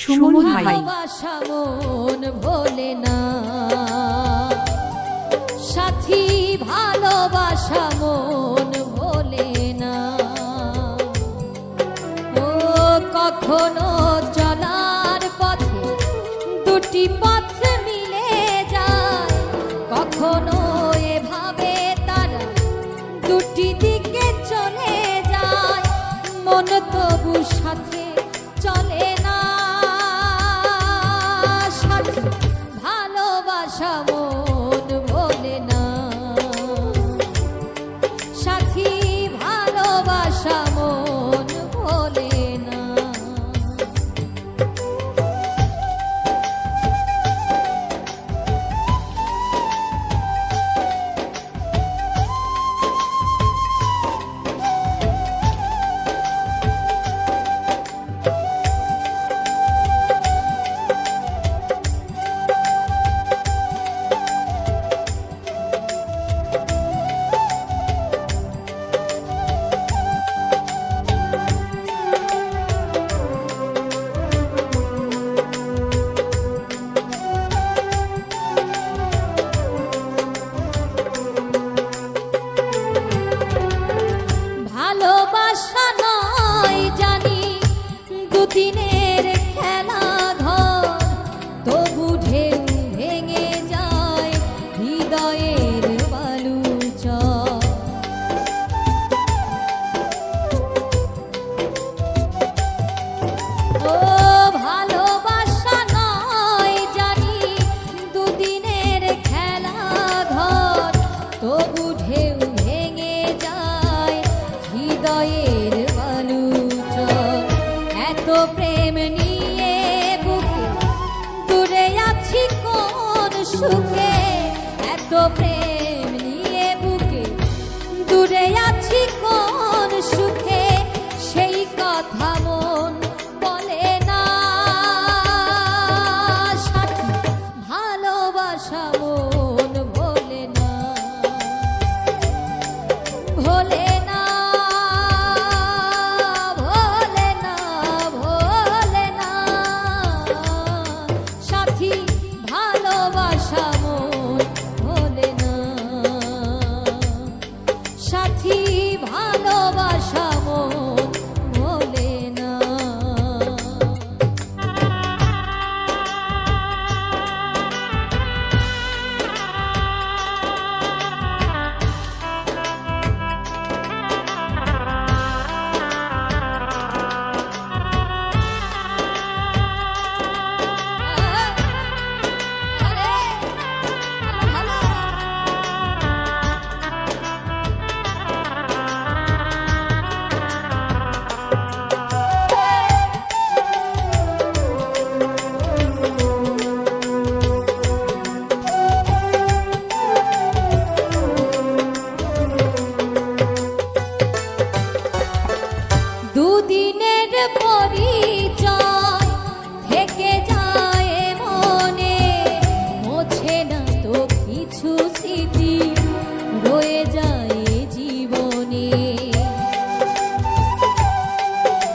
সুমন ভাই। ভালোবাসা মন ভোলে না সাথী, ভালোবাসা মন ভোলে না। ও কখনো চলার পথে দুটি পথ মিলে যায়, কখনো এভাবে তারা দুটি দিকে চলে যায়, মন তবু সাথে চলে না। সাথী ভালোবাসা মন ভোলে না, সাথী ভালোবাসা মন ভোলে না। ভালোবাসা নয় জানি দুদিনের খেলা ঘর, তবু ঢেউ ভেঙে যায় হৃদয়ের বালুচর। ও ভালোবাসা নয় জানি দুদিনের খেলা ঘর, তবু ঢেউ ভেঙে যায় হৃদয়ের বালুচর। এত প্রেম নিয়ে বুকে দূরে আছি কোন সুখে, এত প্রেম নিয়ে বুকে দূরে আছি কোন সুখে, সেই কথা